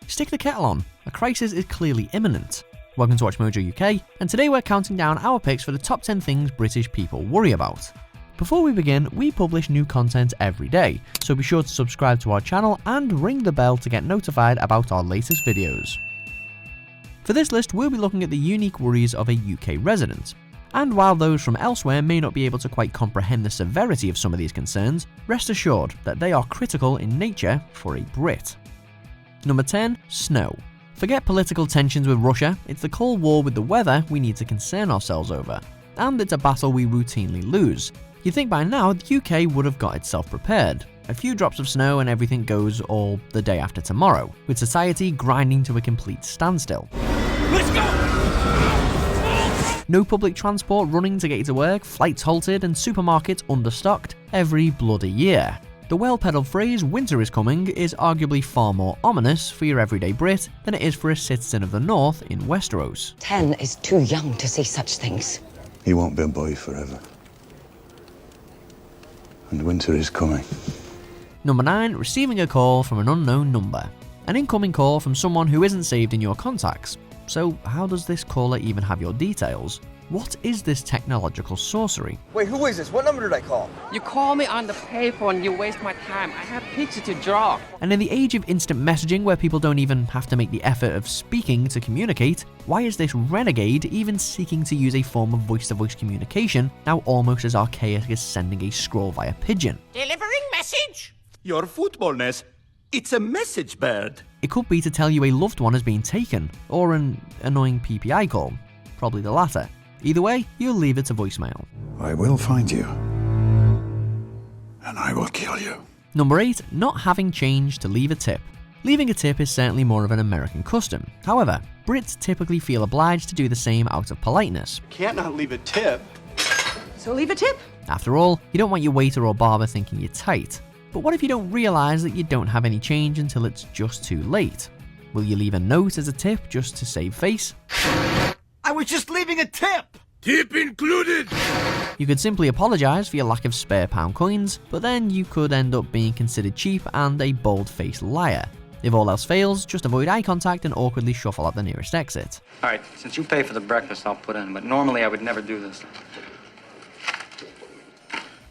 stick the kettle on. A crisis is clearly imminent. Welcome to Watch Mojo UK, and today we're counting down our picks for the top 10 things British people worry about. Before we begin, we publish new content every day, so be sure to subscribe to our channel and ring the bell to get notified about our latest videos. For this list, we'll be looking at the unique worries of a UK resident. And while those from elsewhere may not be able to quite comprehend the severity of some of these concerns, rest assured that they are critical in nature for a Brit. Number 10. Snow. Forget political tensions with Russia, it's the Cold War with the weather we need to concern ourselves over. And it's a battle we routinely lose. You'd think by now the UK would have got itself prepared. A few drops of snow and everything goes all the day after tomorrow, with society grinding to a complete standstill. Let's go! No public transport running to get you to work, flights halted and supermarkets understocked every bloody year. The well-peddled phrase "winter is coming" is arguably far more ominous for your everyday Brit than it is for a citizen of the North in Westeros. 10 is too young to see such things. He won't be a boy forever. And winter is coming. Number 9. Receiving a call from an unknown number. An incoming call from someone who isn't saved in your contacts. So how does this caller even have your details? What is this technological sorcery? Wait, who is this? What number did I call? You call me on the payphone, you waste my time. I have pictures to draw. And in the age of instant messaging where people don't even have to make the effort of speaking to communicate, why is this renegade even seeking to use a form of voice-to-voice communication now almost as archaic as sending a scroll via pigeon? Delivering message? Your footballness. It's a message bird. It could be to tell you a loved one has been taken, or an annoying PPI call. Probably the latter. Either way, you'll leave it to voicemail. I will find you. And I will kill you. Number 8. Not having change to leave a tip. Leaving a tip is certainly more of an American custom. However, Brits typically feel obliged to do the same out of politeness. Can't not leave a tip. So leave a tip. After all, you don't want your waiter or barber thinking you're tight. But what if you don't realise that you don't have any change until it's just too late? Will you leave a note as a tip just to save face? I was just leaving a tip. Tip included. You could simply apologise for your lack of spare pound coins, but then you could end up being considered cheap and a bold-faced liar. If all else fails, just avoid eye contact and awkwardly shuffle out the nearest exit. Alright, since you pay for the breakfast, I'll put in, but normally I would never do this.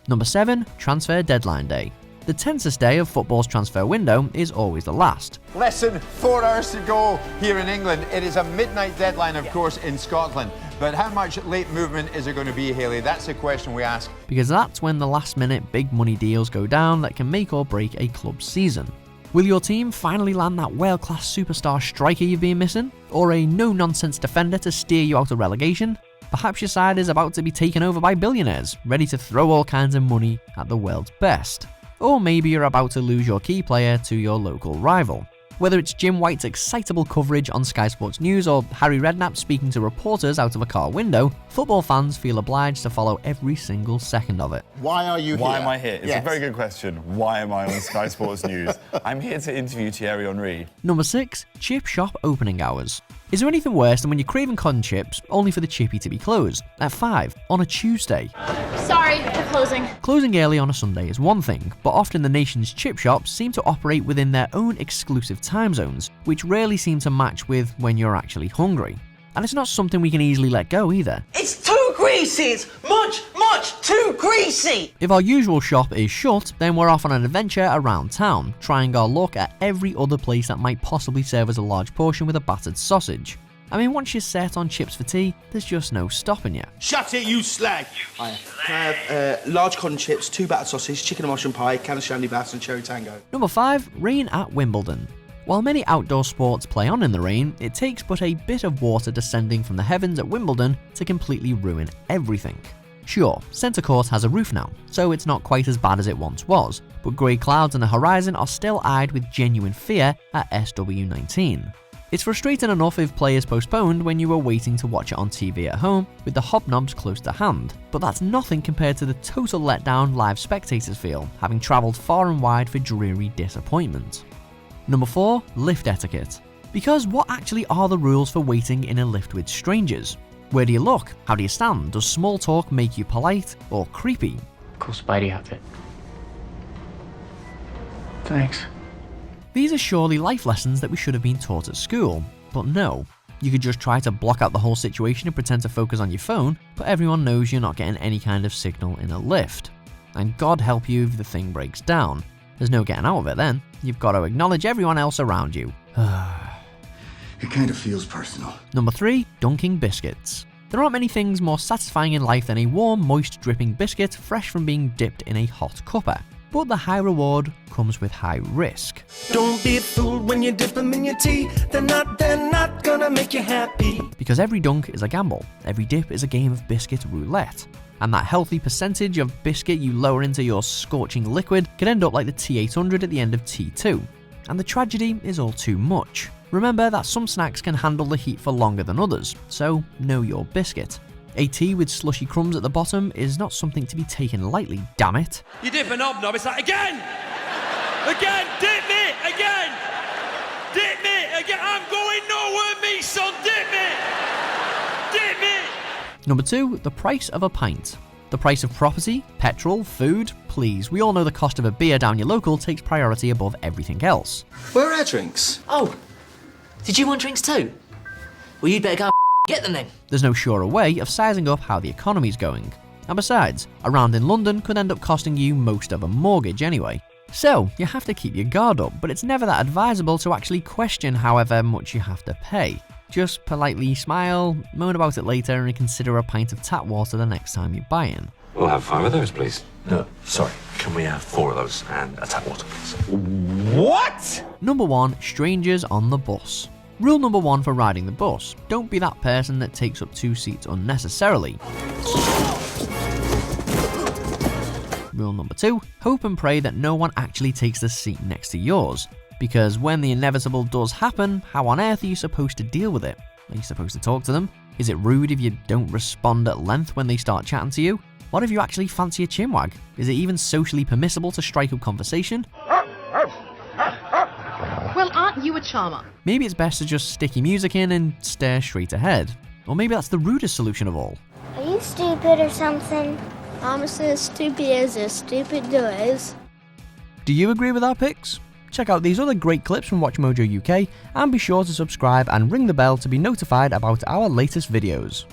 Number 7. Transfer deadline day. The tensest day of football's transfer window is always the last. Less than 4 hours to go here in England. It is a midnight deadline, of course, in Scotland. But how much late movement is there going to be, Hayley? That's the question we ask. Because that's when the last-minute big money deals go down that can make or break a club's season. Will your team finally land that world-class superstar striker you've been missing? Or a no-nonsense defender to steer you out of relegation? Perhaps your side is about to be taken over by billionaires, ready to throw all kinds of money at the world's best. Or maybe you're about to lose your key player to your local rival. Whether it's Jim White's excitable coverage on Sky Sports News or Harry Redknapp speaking to reporters out of a car window, football fans feel obliged to follow every single second of it. Why are you here? Why am I here? It's Yes. a very good question. Why am I on Sky Sports News? I'm here to interview Thierry Henry. Number 6. Chip shop opening hours. Is there anything worse than when you're craving cotton chips only for the chippy to be closed at 5 on a Tuesday? Sorry, we're closing. Closing early on a Sunday is one thing, but often the nation's chip shops seem to operate within their own exclusive time zones, which rarely seem to match with when you're actually hungry. And it's not something we can easily let go either. It's too greasy. It's much too greasy. If our usual shop is shut, then we're off on an adventure around town, trying our luck at every other place that might possibly serve as a large portion with a battered sausage. I mean, once you're set on chips for tea, there's just no stopping you. Shut it, you slag. Can I have large cotton chips, 2 battered sausage, chicken and mushroom pie, can of shandy bass and cherry tango? Number 5. Rain at Wimbledon. While many outdoor sports play on in the rain, it takes but a bit of water descending from the heavens at Wimbledon to completely ruin everything. Sure, centre court has a roof now, so it's not quite as bad as it once was, but grey clouds on the horizon are still eyed with genuine fear at SW19. It's frustrating enough if play is postponed when you are waiting to watch it on TV at home with the hobnobs close to hand, but that's nothing compared to the total letdown live spectators feel, having travelled far and wide for dreary disappointment. Number 4. Lift etiquette. Because what actually are the rules for waiting in a lift with strangers? Where do you look? How do you stand? Does small talk make you polite or creepy? Cool Spidey outfit. Thanks. These are surely life lessons that we should have been taught at school, but no. You could just try to block out the whole situation and pretend to focus on your phone, but everyone knows you're not getting any kind of signal in a lift. And God help you if the thing breaks down. There's no getting out of it then. You've got to acknowledge everyone else around you. It kind of feels personal. Number 3. Dunking biscuits. There aren't many things more satisfying in life than a warm, moist, dripping biscuit fresh from being dipped in a hot cuppa. But the high reward comes with high risk. Don't be fooled when you dip them in your tea. They're not gonna make you happy. Because every dunk is a gamble. Every dip is a game of biscuit roulette. And that healthy percentage of biscuit you lower into your scorching liquid could end up like the T800 at the end of T2. And the tragedy is all too much. Remember that some snacks can handle the heat for longer than others, so know your biscuit. A tea with slushy crumbs at the bottom is not something to be taken lightly, damn it. You dip an knob, it's like, again! Again! Dip me! Again! Dip me! Again! I'm going nowhere, me son! Dip me! Dip me! Number 2. The price of a pint. The price of property, petrol, food, please, we all know the cost of a beer down your local takes priority above everything else. Where are our drinks? Oh, did you want drinks too? Well, you'd better go get them then. There's no surer way of sizing up how the economy's going. And besides, a round in London could end up costing you most of a mortgage anyway. So, you have to keep your guard up, but it's never that advisable to actually question however much you have to pay. Just politely smile, moan about it later, and consider a pint of tap water the next time you buy in. We'll have 5 of those, please. No, sorry. Can we have 4 of those and a tap water, please? What? Number 1. Strangers on the bus. Rule number 1 for riding the bus. Don't be that person that takes up 2 seats unnecessarily. Rule number 2. Hope and pray that no one actually takes the seat next to yours. Because when the inevitable does happen, how on earth are you supposed to deal with it? Are you supposed to talk to them? Is it rude if you don't respond at length when they start chatting to you? What if you actually fancy a chinwag? Is it even socially permissible to strike up conversation? Well, aren't you a charmer? Maybe it's best to just stick your music in and stare straight ahead. Or maybe that's the rudest solution of all. Are you stupid or something? I'm as stupid as a stupid does. Do you agree with our picks? Check out these other great clips from WatchMojo UK and be sure to subscribe and ring the bell to be notified about our latest videos.